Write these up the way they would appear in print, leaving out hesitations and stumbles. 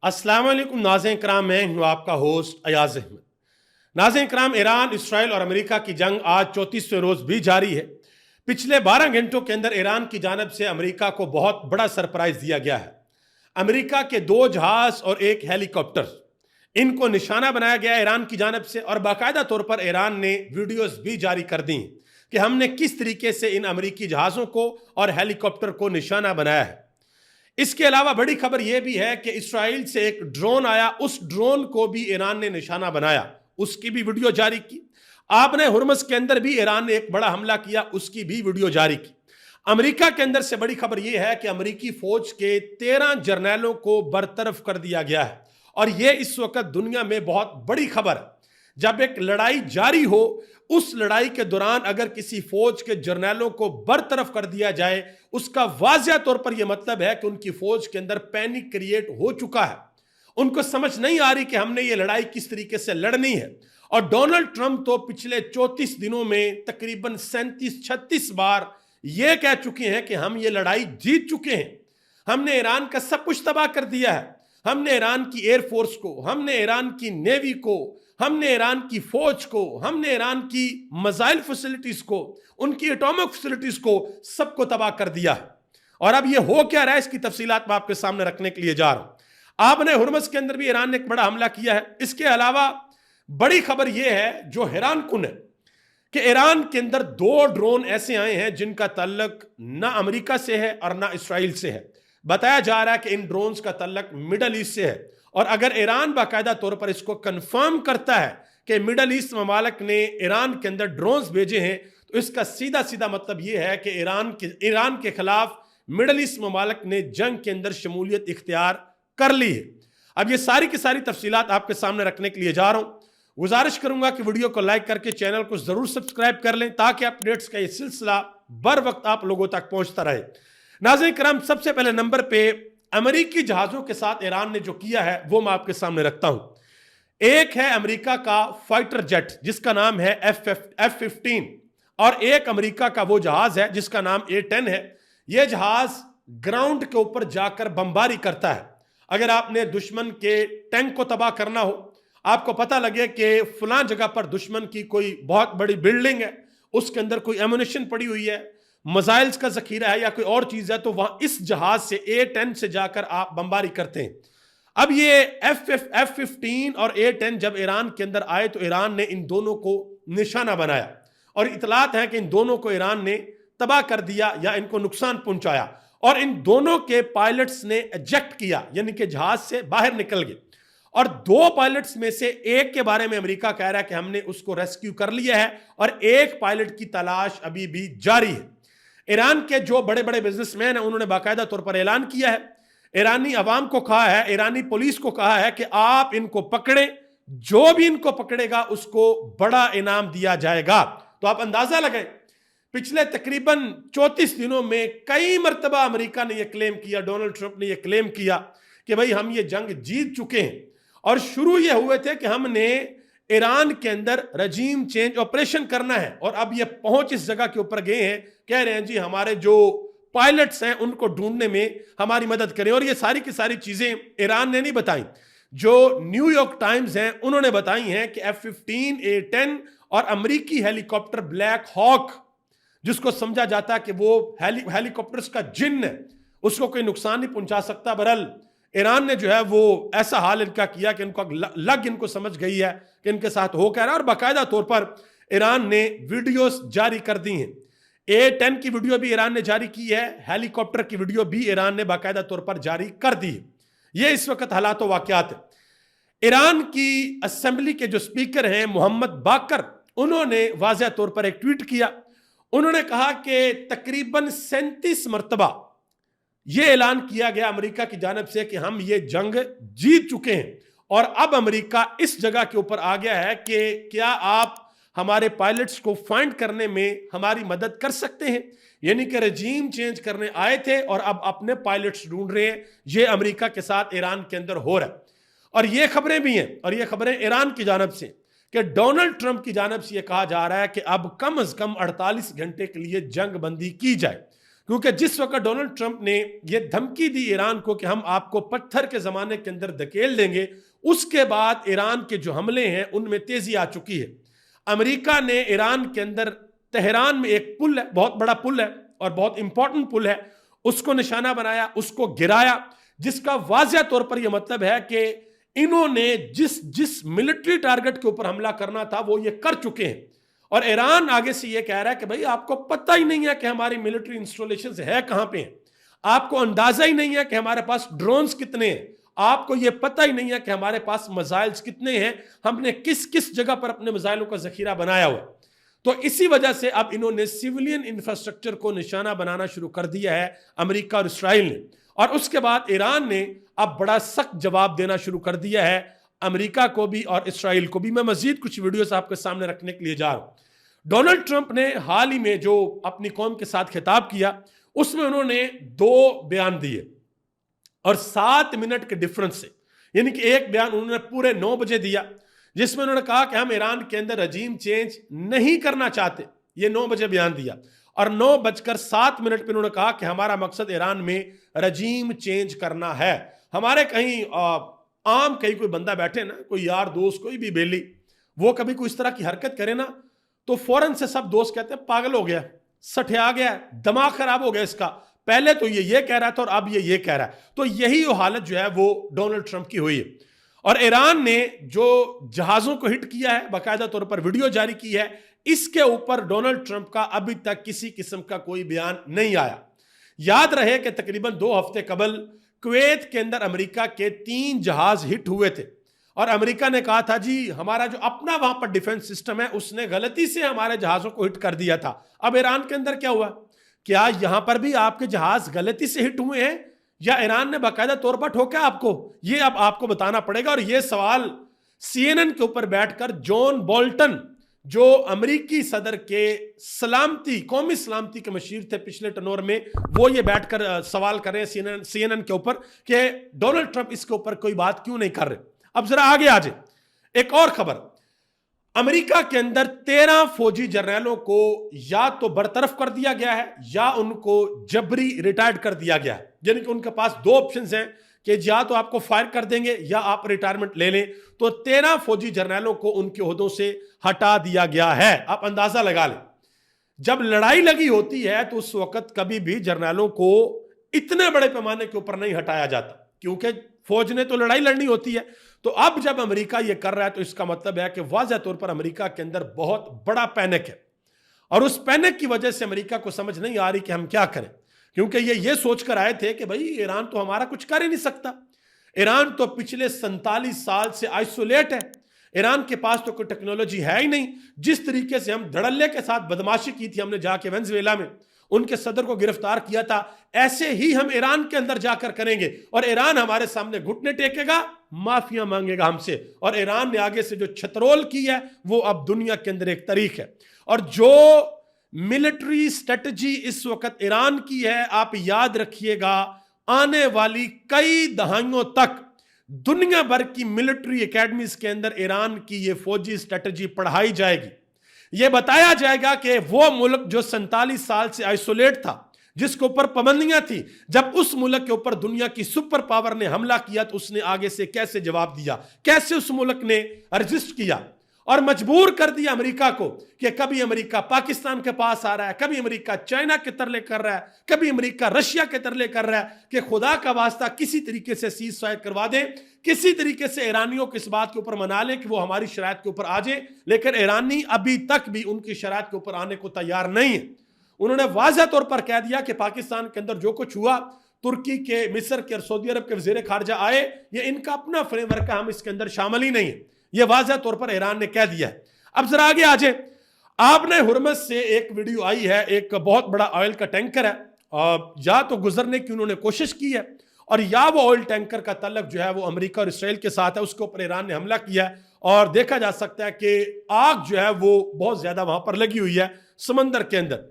अस्सलाम वालेकुम नाज़रीन कराम, मैं हूँ आपका होस्ट अयाज अहमद। नाज़रीन कराम, ईरान, इसराइल और अमेरिका की जंग आज 34वें रोज़ भी जारी है। पिछले 12 घंटों के अंदर ईरान की जानब से अमेरिका को बहुत बड़ा सरप्राइज दिया गया है। अमेरिका के 2 जहाज और 1 हेलीकॉप्टर, इनको निशाना बनाया गया है ईरान की जानब से, और बाकायदा तौर पर ईरान ने वीडियोस भी जारी कर दी कि हमने किस तरीके से इन अमेरिकी जहाज़ों को और हेलीकॉप्टर को निशाना बनाया है। इसके अलावा बड़ी खबर यह भी है कि इसराइल से एक ड्रोन आया, उस ड्रोन को भी ईरान ने निशाना बनाया, उसकी भी वीडियो जारी की। आपने हुर्मुज़ के अंदर भी ईरान ने एक बड़ा हमला किया, उसकी भी वीडियो जारी की। अमेरिका के अंदर से बड़ी खबर यह है कि अमेरिकी फौज के 13 जर्नैलों को बरतरफ कर दिया गया है, और यह इस वक्त दुनिया में बहुत बड़ी खबर है। जब एक लड़ाई जारी हो, उस लड़ाई के दौरान अगर किसी फौज के जर्नैलों को बरतरफ कर दिया जाए, उसका वाज़िया तौर पर यह मतलब है कि उनकी फौज के अंदर पैनिक क्रिएट हो चुका है। उनको समझ नहीं आ रही कि हमने ये लड़ाई किस तरीके से लड़नी है। और डोनाल्ड ट्रंप तो पिछले 34 दिनों में तकरीबन 37-36 बार यह कह चुके हैं कि हम ये लड़ाई जीत चुके हैं, हमने ईरान का सब कुछ तबाह कर दिया है, हमने ईरान की एयरफोर्स को, हमने ईरान की नेवी को, हमने ईरान की फौज को, हमने ईरान की मिसाइल फैसिलिटीज को, उनकी एटॉमिक फैसिलिटीज को, सबको तबाह कर दिया है। और अब यह हो क्या रहा है, इसकी तफसीलात मैं आपके सामने रखने के लिए जा रहा हूं। आपने हुर्मुज़ के अंदर भी ईरान ने एक बड़ा हमला किया है। इसके अलावा बड़ी खबर यह है जो हैरान कुन है कि ईरान के अंदर 2 ड्रोन ऐसे आए हैं जिनका ताल्लुक ना अमेरिका से है और ना इसराइल से है। बताया जा रहा है कि इन ड्रोन्स का ताल्लुक मिडल ईस्ट से है, और अगर ईरान बाकायदा तौर पर इसको कंफर्म करता है कि मिडल ईस्ट ममालिक ने ईरान के अंदर ड्रोन्स भेजे हैं, तो इसका सीधा सीधा मतलब यह है कि ईरान के खिलाफ मिडल ईस्ट ममालिक ने जंग के अंदर शमूलियत इख्तियार कर ली है। अब ये सारी की सारी तफसीलात आपके सामने रखने के लिए जा रहा हूं। गुजारिश करूंगा कि वीडियो को लाइक करके चैनल को जरूर सब्सक्राइब कर लें, ताकि अपडेट्स का ये सिलसिला बर वक्त आप लोगों तक पहुंचता रहे। नाज़रीन करम, सबसे पहले नंबर पे अमेरिकी जहाजों के साथ ईरान ने जो किया है वो मैं आपके सामने रखता हूं। एक है अमेरिका का फाइटर जेट जिसका नाम है F-15, और एक अमेरिका का वो जहाज है जिसका नाम A-10 है। यह जहाज ग्राउंड के ऊपर जाकर बमबारी करता है। अगर आपने दुश्मन के टैंक को तबाह करना हो, आपको पता लगे कि फलां जगह पर दुश्मन की कोई बहुत बड़ी बिल्डिंग है, उसके अंदर कोई एमुनिशन पड़ी हुई है, मिसाइल्स का जखीरा है या कोई और चीज है, तो वहां इस जहाज से A-10 से जाकर आप बमबारी करते हैं। अब ये F-15 और A-10 जब ईरान के अंदर आए तो ईरान ने इन दोनों को निशाना बनाया, और इतलात है कि इन दोनों को ईरान ने तबाह कर दिया या इनको नुकसान पहुंचाया, और इन दोनों के पायलट्स ने एजेक्ट किया, यानी कि जहाज से बाहर निकल गए। और 2 पायलट्स में से एक के बारे में अमेरिका कह रहा है कि हमने उसको रेस्क्यू कर लिया है, और एक पायलट की तलाश अभी भी जारी है। ईरान के जो बड़े बड़े बिजनेसमैन हैं उन्होंने बाकायदा तौर पर ऐलान किया है, ईरानी अवाम को कहा है, ईरानी पुलिस को कहा है कि आप इनको पकड़ें, जो भी इनको पकड़ेगा उसको बड़ा इनाम दिया जाएगा। तो आप अंदाजा लगाएं, पिछले तकरीबन 34 दिनों में कई मरतबा अमेरिका ने यह क्लेम किया, डोनाल्ड ट्रंप ने यह क्लेम किया कि भाई हम ये जंग जीत चुके हैं। और शुरू ये हुए थे कि हमने ईरान के अंदर रजीम चेंज ऑपरेशन करना है, और अब ये पहुंच इस जगह के ऊपर गए हैं, कह रहे हैं जी हमारे जो पायलट्स हैं उनको ढूंढने में हमारी मदद करें। और ये सारी की सारी चीजें ईरान ने नहीं बताई, जो न्यूयॉर्क टाइम्स हैं उन्होंने बताई हैं कि F-15, A-10 और अमेरिकी हेलीकॉप्टर ब्लैक हॉक, जिसको समझा जाता है कि वो हेलीकॉप्टर्स का जिन्न है, उसको कोई नुकसान नहीं पहुंचा सकता। बहरहाल ईरान ने जो है वो ऐसा हाल इनका किया कि इनको लग इनको समझ गई है कि इनके साथ हो क्या रहा है, और बाकायदा तौर पर ईरान ने वीडियोस जारी कर दी हैं। A-10 की वीडियो भी ईरान ने जारी की है, हेलीकॉप्टर की वीडियो भी ईरान ने बाकायदा तौर पर जारी कर दी है। ये इस वक्त हालात वाकयात है। ईरान की असेंबली के जो स्पीकर हैं मोहम्मद बाकर, उन्होंने वाज़ेह तौर पर एक ट्वीट किया। उन्होंने कहा कि तकरीबन 37 मरतबा यह ऐलान किया गया अमेरिका की जानिब से कि हम ये जंग जीत चुके हैं, और अब अमेरिका इस जगह के ऊपर आ गया है कि क्या आप हमारे पायलट्स को फाइंड करने में हमारी मदद कर सकते हैं। यानी कि रजीम चेंज करने आए थे और अब अपने पायलट्स ढूंढ रहे हैं। ये अमेरिका के साथ ईरान के अंदर हो रहा है, और ये खबरें भी हैं, और ये खबरें ईरान की जानिब से कि डोनाल्ड ट्रंप की जानिब से यह कहा जा रहा है कि अब कम अज कम 48 घंटे के लिए जंग बंदी की जाए, क्योंकि जिस वक्त डोनाल्ड ट्रंप ने यह धमकी दी ईरान को कि हम आपको पत्थर के जमाने के अंदर धकेल देंगे, उसके बाद ईरान के जो हमले हैं उनमें तेजी आ चुकी है। अमेरिका ने ईरान के अंदर तेहरान में एक पुल है, बहुत बड़ा पुल है और बहुत इंपॉर्टेंट पुल है, उसको निशाना बनाया, उसको गिराया, जिसका वाज़िह तौर पर यह मतलब है कि इन्होंने जिस मिलिट्री टारगेट के ऊपर हमला करना था वो ये कर चुके हैं। और ईरान आगे से ये कह रहा है कि भाई आपको पता ही नहीं है कि हमारी मिलिट्री इंस्टॉलेशन है कहां पे हैं, आपको अंदाजा ही नहीं है कि हमारे पास ड्रोन्स कितने हैं, आपको ये पता ही नहीं है कि हमारे पास मिसाइल्स कितने हैं, हमने किस किस जगह पर अपने मिसाइलों का जखीरा बनाया हुआ। तो इसी वजह से अब इन्होंने सिविलियन इंफ्रास्ट्रक्चर को निशाना बनाना शुरू कर दिया है अमेरिका और इस्राइल ने। और उसके बाद ईरान ने अब बड़ा सख्त जवाब देना शुरू कर दिया है अमेरिका को भी और इस्राइल को भी। मैं मजीद कुछ वीडियोस आपके सामने रखने के लिए जा रहा हूं। डोनाल्ड ट्रंप ने हाल ही में जो अपनी कौम के साथ खिताब किया उसमें उन्होंने 2 बयान दिए और 7 मिनट के डिफरेंस से, यानी कि एक बयान उन्होंने पूरे 9 बजे दिया जिसमें उन्होंने कहा कि हम ईरान के अंदर रजीम चेंज नहीं करना चाहते, ये 9 बजे बयान दिया। और 9:07 पे उन्होंने कहा कि हमारा मकसद ईरान में रजीम चेंज करना है। हमारे कहीं आम कहीं कोई बंदा बैठे ना, कोई यार दोस्त, कोई भी बेली, वो कभी कोई इस तरह की हरकत करे ना तो फौरन से सब दोस्त कहते हैं पागल हो गया, सठिया गया, दिमाग खराब हो गया इसका, पहले तो ये कह रहा था और अब ये कह रहा है। तो यही वो हालत जो है वो डोनाल्ड ट्रंप की हुई है। और ईरान ने जो जहाजों को हिट किया है, बाकायदा तौर पर वीडियो जारी की है, इसके ऊपर डोनाल्ड ट्रंप का अभी तक किसी किस्म का कोई बयान नहीं आया। याद रहे कि तकरीबन 2 हफ्ते कबल कुवैत के अंदर अमेरिका के 3 जहाज हिट हुए थे और अमेरिका ने कहा था जी हमारा जो अपना वहां पर डिफेंस सिस्टम है उसने गलती से हमारे जहाजों को हिट कर दिया था। अब ईरान के अंदर क्या हुआ, क्या यहां पर भी आपके जहाज गलती से हिट हुए हैं या ईरान ने बाकायदा तौर पर ठोका आपको? ये अब आपको बताना पड़ेगा। और ये सवाल CNN के ऊपर बैठकर जॉन बोल्टन, जो अमेरिकी सदर के सलामती, कौमी सलामती के मशीर थे पिछले टनोर में, वो ये बैठकर सवाल कर रहे हैं CNN के ऊपर कि डोनाल्ड ट्रंप इसके ऊपर कोई बात क्यों नहीं कर रहे। अब जरा आगे आ जाए एक और खबर। अमेरिका के अंदर 13 फौजी जर्नलों को या तो बरतरफ कर दिया गया है या उनको जबरी रिटायर्ड कर दिया गया है। यानी कि उनके पास 2 ऑप्शंस हैं कि या तो आपको फायर कर देंगे या आप रिटायरमेंट ले लें। तो 13 फौजी जर्नलों को उनके ओहदों से हटा दिया गया है। आप अंदाजा लगा लें, जब लड़ाई लगी होती है तो उस वक्त कभी भी जर्नलों को इतने बड़े पैमाने के ऊपर नहीं हटाया जाता, क्योंकि फौज ने तो लड़ाई लड़नी होती है। तो अब जब अमेरिका ये कर रहा है तो इसका मतलब है कि वाज़ह तौर पर अमेरिका के अंदर बहुत बड़ा पैनिक है और उस पैनिक की वजह से अमेरिका को समझ नहीं आ रही कि हम क्या करें, क्योंकि ये सोचकर आए थे कि भाई ईरान तो हमारा कुछ कर ही नहीं सकता। ईरान तो पिछले 47 साल से आइसोलेट है, ईरान के पास तो कोई टेक्नोलॉजी है ही नहीं। जिस तरीके से हम धड़ल्ले के साथ बदमाशी की थी, हमने जाके वेनेजुएला में उनके सदर को गिरफ्तार किया था, ऐसे ही हम ईरान के अंदर जाकर करेंगे और ईरान हमारे सामने घुटने टेकेगा, माफिया मांगेगा हमसे। और ईरान ने आगे से जो छतरोल की है वो अब दुनिया के अंदर एक तारीख है। और जो मिलिट्री स्ट्रेटजी इस वक्त ईरान की है, आप याद रखिएगा आने वाली कई दहाइयों तक दुनिया भर की मिलिट्री एकेडमीज के अंदर ईरान की ये फौजी स्ट्रेटजी पढ़ाई जाएगी। यह बताया जाएगा कि वो मुल्क जो 47 साल से आइसोलेट था, जिसके ऊपर पाबंदियां थी, जब उस मुल्क के ऊपर दुनिया की सुपर पावर ने हमला किया तो उसने आगे से कैसे जवाब दिया, कैसे उस मुल्क ने रजिस्ट किया और मजबूर कर दिया अमेरिका को कि कभी अमेरिका पाकिस्तान के पास आ रहा है, कभी अमेरिका चाइना के तरले कर रहा है, कभी अमेरिका रशिया के तरले कर रहा है कि खुदा का वास्ता किसी तरीके से सीज फायर करवा दें, किसी तरीके से ईरानियों को इस बात के ऊपर मना लें कि वो हमारी शराइत के ऊपर आ जाए। लेकिन ईरानी अभी तक भी उनकी शराइत के ऊपर आने को तैयार नहीं है। उन्होंने वाज़ह तौर पर कह दिया कि पाकिस्तान के अंदर जो कुछ हुआ, तुर्की के, मिस्र के और सऊदी अरब के वज़ीर खारजा आए, ये इनका अपना फ्रेमवर्क है, हम इसके अंदर शामिल ही नहीं है। यह वाज़ह तौर पर ईरान ने कह दिया है। अब जरा आगे आ जाए, आपने हुर्मुज़ से एक वीडियो आई है, एक बहुत बड़ा ऑयल का टैंकर है, या तो गुजरने की उन्होंने कोशिश की है और या वो ऑयल टैंकर का तल्लक जो है वो अमेरिका और इसराइल के साथ है, उसके ऊपर ईरान ने हमला किया है और देखा जा सकता है कि आग जो है वो बहुत ज्यादा वहां पर लगी हुई है समंदर के अंदर।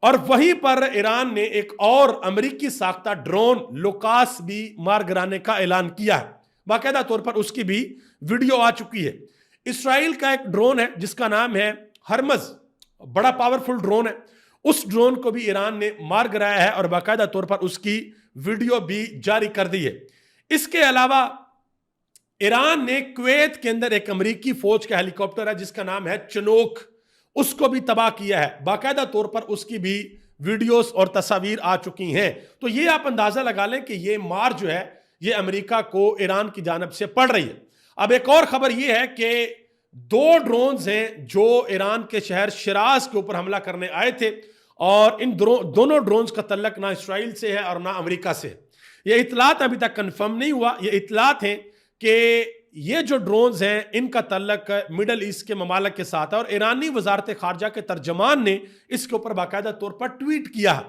और वहीं पर ईरान ने एक और अमेरिकी साख्ता ड्रोन लोकास भी मार गिराने का ऐलान किया है। बाकायदा तौर पर उसकी भी वीडियो आ चुकी है। इसराइल का एक ड्रोन है जिसका नाम है हर्मज, बड़ा पावरफुल ड्रोन है, उस ड्रोन को भी ईरान ने मार गिराया है और बाकायदा तौर पर उसकी वीडियो भी जारी कर दी है। इसके अलावा ईरान ने कुवैत के अंदर एक अमेरिकी फौज का हेलीकॉप्टर है जिसका नाम है चनोक, उसको भी तबाह किया है। बाकायदा तौर पर उसकी भी वीडियोस और तस्वीर आ चुकी हैं। तो ये आप अंदाजा लगा लें कि ये मार जो है ये अमेरिका को ईरान की जानब से पड़ रही है। अब एक और खबर ये है कि 2 ड्रोन्स हैं जो ईरान के शहर शिराज के ऊपर हमला करने आए थे और इन दोनों ड्रोन्स का तल्लक ना इसराइल से है और ना अमेरिका से है। ये इतलात अभी तक कंफर्म नहीं हुआ। ये इतलात हैं कि ये जो ड्रोन्स हैं इनका तल्लक मिडल ईस्ट के ममालिक के साथ है और ईरानी वजारत खारजा के तर्जमान ने इसके ऊपर बाकायदा तौर पर ट्वीट किया है।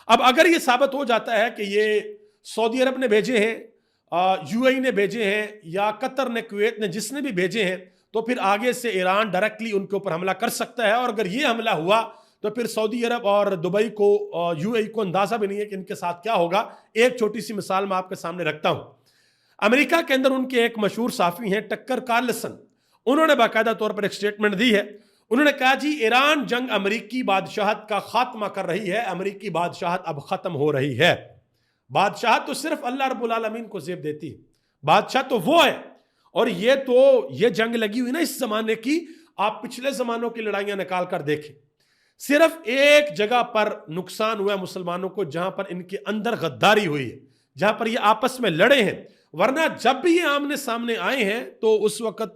अब अगर ये साबित हो जाता है कि ये सऊदी अरब ने भेजे हैं, यूएई ने भेजे हैं या कतर ने, कुवैत ने, जिसने भी भेजे हैं, तो फिर आगे से ईरान डायरेक्टली उनके ऊपर हमला कर सकता है। और अगर ये हमला हुआ तो फिर सऊदी अरब और दुबई को, यूएई को अंदाजा भी नहीं है कि इनके साथ क्या होगा। एक छोटी सी मिसाल मैं आपके सामने रखता हूं। अमेरिका के अंदर उनके एक मशहूर साफी हैं टक्कर कार्लसन, उन्होंने बाकायदा तौर पर एक स्टेटमेंट दी है। उन्होंने कहा जी ईरान जंग अमेरिकी बादशाहत का खात्मा कर रही है, अमेरिकी बादशाहत अब खत्म हो रही है। बादशाहत तो सिर्फ अल्लाह रब्बुल आलमीन को ज़ेब देती है, बादशाह तो वो है। और ये जंग लगी हुई ना इस जमाने की, आप पिछले जमानों की लड़ाइयां निकाल कर देखें, सिर्फ एक जगह पर नुकसान हुआ है मुसलमानों को, जहां पर इनके अंदर गद्दारी हुई है, जहां पर ये आपस में लड़े हैं। वरना जब भी ये आमने सामने आए हैं तो उस वक्त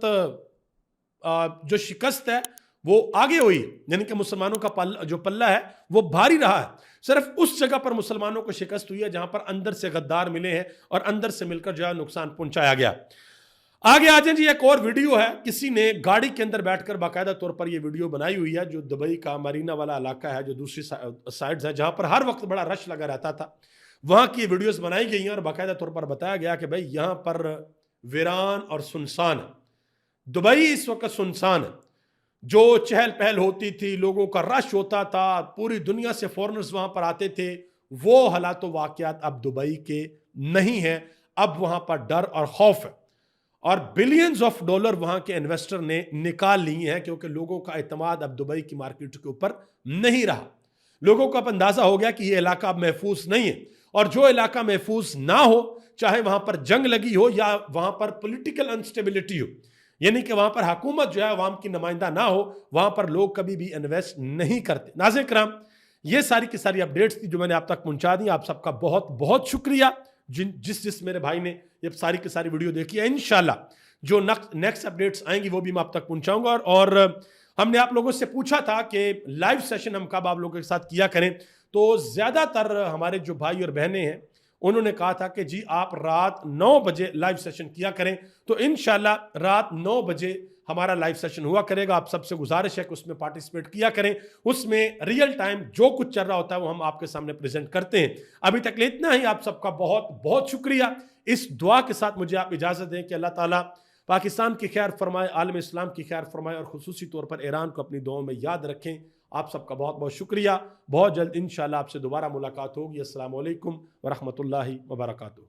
जो शिकस्त है वो आगे हुई, यानी कि मुसलमानों का जो पल्ला है वो भारी रहा है। सिर्फ उस जगह पर मुसलमानों को शिकस्त हुई है जहां पर अंदर से गद्दार मिले हैं और अंदर से मिलकर जो है नुकसान पहुंचाया गया। आगे आ जाए जी, एक और वीडियो है, किसी ने गाड़ी के अंदर बैठकर बाकायदा तौर पर यह वीडियो बनाई हुई है, जो दुबई का मरीना वाला इलाका है, जो दूसरी साइड है जहां पर हर वक्त बड़ा रश लगा रहता था, वहां की वीडियोस बनाई गई हैं और बाकायदा तौर पर बताया गया कि भाई यहां पर वीरान और सुनसान है। दुबई इस वक्त सुनसान है। जो चहल पहल होती थी, लोगों का रश होता था, पूरी दुनिया से फॉरेनर्स वहां पर आते थे, वो हालात वाकयात अब दुबई के नहीं है। अब वहां पर डर और खौफ है और बिलियंस ऑफ डॉलर वहां के इन्वेस्टर ने निकाल लिए हैं, क्योंकि लोगों का एतमाद अब दुबई की मार्केट के ऊपर नहीं रहा। लोगों को अब अंदाजा हो गया कि यह इलाका अब महफूज नहीं है, और जो इलाका महफूज ना हो, चाहे वहां पर जंग लगी हो या वहां पर पॉलिटिकल अनस्टेबिलिटी हो, यानी कि वहां पर हुकूमत जो है अवाम की नुमाइंदा ना हो, वहां पर लोग कभी भी इन्वेस्ट नहीं करते। नाज़रीन किराम, ये सारी की सारी अपडेट्स थी जो मैंने आप तक पहुंचा दी। आप सबका बहुत बहुत शुक्रिया जिस मेरे भाई ने ये सारी की सारी वीडियो देखी है। इंशाल्लाह जो नेक्स्ट अपडेट्स आएंगी वो भी मैं आप तक पहुंचाऊंगा। और हमने आप लोगों से पूछा था कि लाइव सेशन हम कब आप लोगों के साथ किया करें, तो ज़्यादातर हमारे जो भाई और बहनें हैं उन्होंने कहा था कि जी आप रात 9 बजे लाइव सेशन किया करें। तो इंशाल्लाह रात 9 बजे हमारा लाइव सेशन हुआ करेगा। आप सबसे गुजारिश है कि उसमें पार्टिसिपेट किया करें। उसमें रियल टाइम जो कुछ चल रहा होता है वो हम आपके सामने प्रेजेंट करते हैं। अभी तक इतना ही। आप सबका बहुत बहुत शुक्रिया। इस दुआ के साथ मुझे आप इजाज़त दें कि अल्लाह ताला पाकिस्तान की खैर फरमाए, आलम इस्लाम की खैर फरमाए और खुसूसी तौर पर ईरान को अपनी दुआओं में याद रखें। आप सबका बहुत बहुत शुक्रिया। बहुत जल्द इंशाल्लाह आपसे दोबारा मुलाकात होगी। अस्सलाम वालेकुम व रहमतुल्लाहि व बरकातुहू।